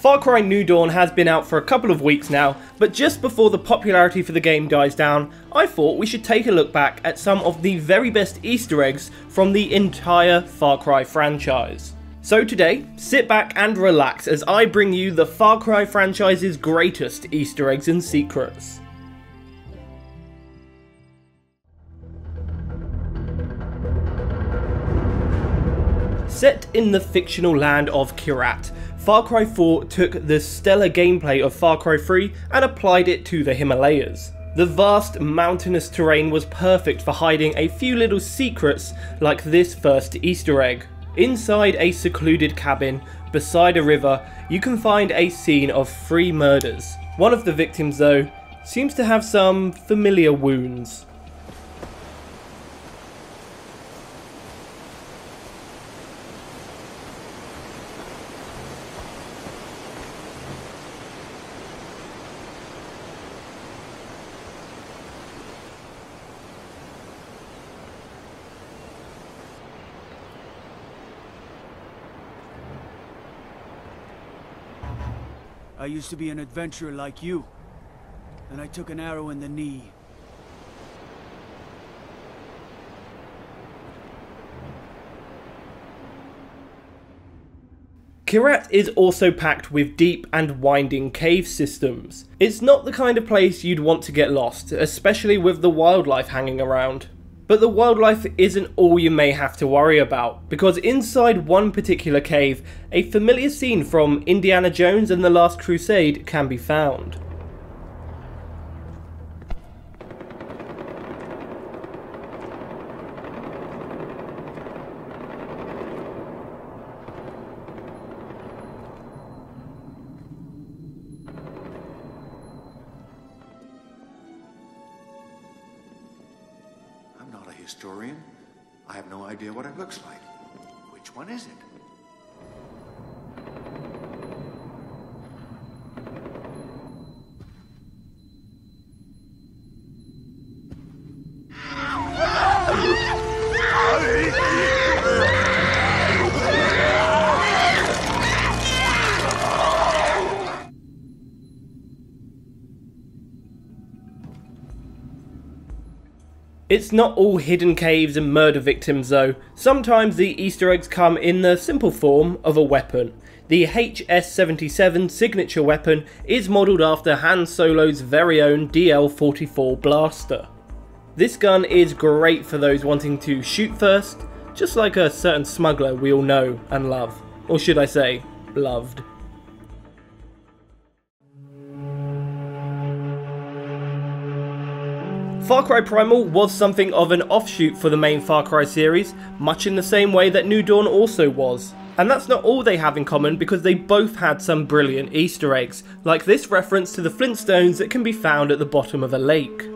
Far Cry New Dawn has been out for a couple of weeks now, but just before the popularity for the game dies down, I thought we should take a look back at some of the very best Easter eggs from the entire Far Cry franchise. So today, sit back and relax as I bring you the Far Cry franchise's greatest Easter eggs and secrets. Set in the fictional land of Kyrat, Far Cry 4 took the stellar gameplay of Far Cry 3 and applied it to the Himalayas. The vast mountainous terrain was perfect for hiding a few little secrets like this first Easter egg. Inside a secluded cabin, beside a river, you can find a scene of 3 murders. One of the victims, though, seems to have some familiar wounds. I used to be an adventurer like you, and I took an arrow in the knee. Kyrat is also packed with deep and winding cave systems. It's not the kind of place you'd want to get lost, especially with the wildlife hanging around. But the wildlife isn't all you may have to worry about, because inside one particular cave, a familiar scene from Indiana Jones and the Last Crusade can be found. Historian? I have no idea what it looks like. Which one is it? It's not all hidden caves and murder victims though. Sometimes the Easter eggs come in the simple form of a weapon. The HS-77 signature weapon is modelled after Han Solo's very own DL-44 blaster. This gun is great for those wanting to shoot first, just like a certain smuggler we all know and love. Or should I say, loved. Far Cry Primal was something of an offshoot for the main Far Cry series, much in the same way that New Dawn also was. And that's not all they have in common, because they both had some brilliant Easter eggs, like this reference to the Flintstones that can be found at the bottom of a lake.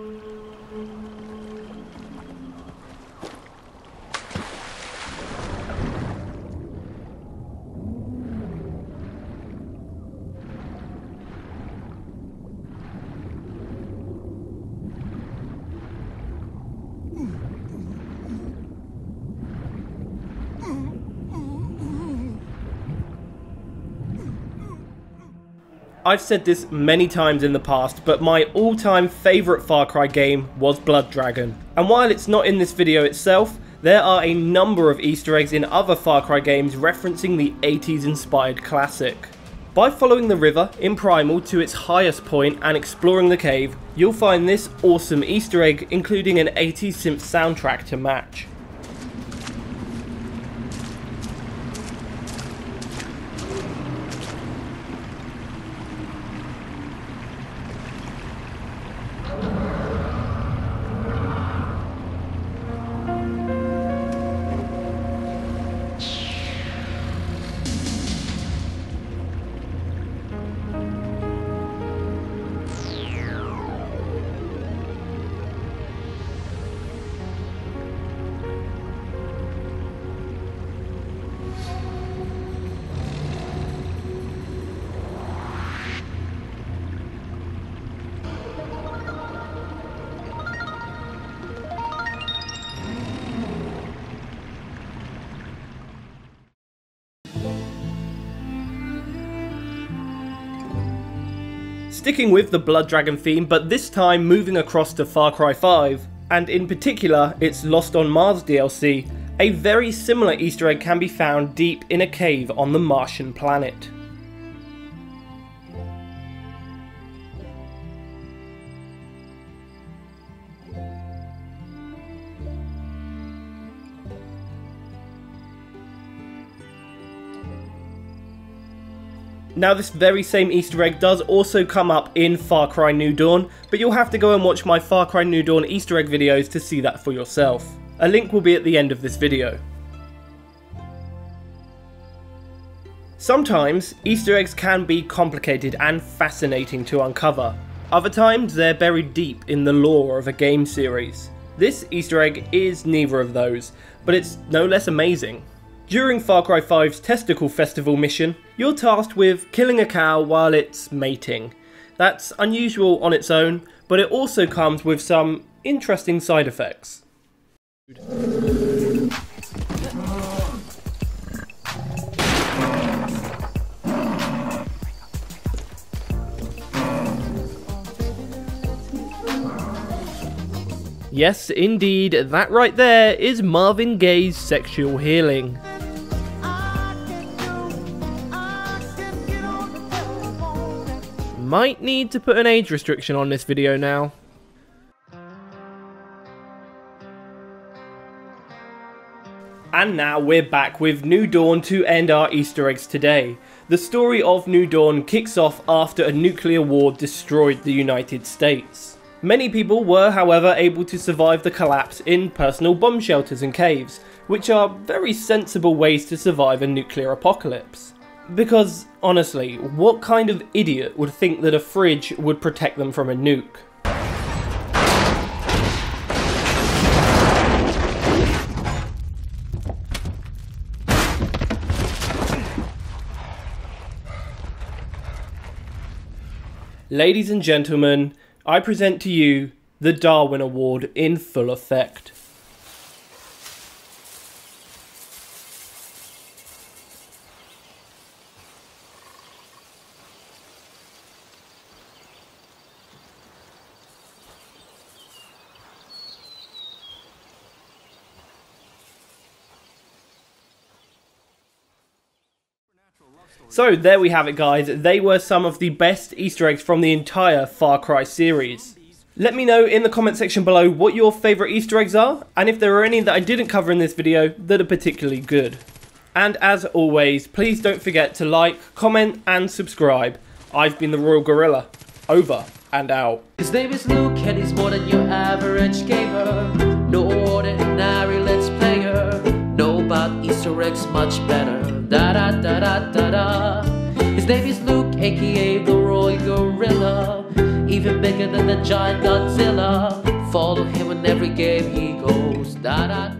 I've said this many times in the past, but my all-time favourite Far Cry game was Blood Dragon. And while it's not in this video itself, there are a number of Easter eggs in other Far Cry games referencing the 80s inspired classic. By following the river in Primal to its highest point and exploring the cave, you'll find this awesome Easter egg, including an 80s synth soundtrack to match. Sticking with the Blood Dragon theme, but this time moving across to Far Cry 5, and in particular its Lost on Mars DLC, a very similar Easter egg can be found deep in a cave on the Martian planet. Now this very same Easter egg does also come up in Far Cry New Dawn, but you'll have to go and watch my Far Cry New Dawn Easter egg videos to see that for yourself. A link will be at the end of this video. Sometimes Easter eggs can be complicated and fascinating to uncover. Other times they're buried deep in the lore of a game series. This Easter egg is neither of those, but it's no less amazing. During Far Cry 5's Testicle Festival mission, you're tasked with killing a cow while it's mating. That's unusual on its own, but it also comes with some interesting side effects. Yes, indeed, that right there is Marvin Gaye's Sexual Healing. Might need to put an age restriction on this video now. And now we're back with New Dawn to end our Easter eggs today. The story of New Dawn kicks off after a nuclear war destroyed the United States. Many people were, however, able to survive the collapse in personal bomb shelters and caves, which are very sensible ways to survive a nuclear apocalypse. Because, honestly, what kind of idiot would think that a fridge would protect them from a nuke? Ladies and gentlemen, I present to you the Darwin Award in full effect. So there we have it guys, they were some of the best Easter eggs from the entire Far Cry series. Let me know in the comment section below what your favourite Easter eggs are, and if there are any that I didn't cover in this video that are particularly good. And as always, please don't forget to like, comment and subscribe. I've been the Royal Gorilla. Over and out. His name is Luke and he's more than your average gamer. No ordinary let's player. Know about Easter eggs much better. Da da da da da da. His name is Luke, aka the Royal Gorilla. Even bigger than the giant Godzilla. Follow him in every game he goes. Da da da.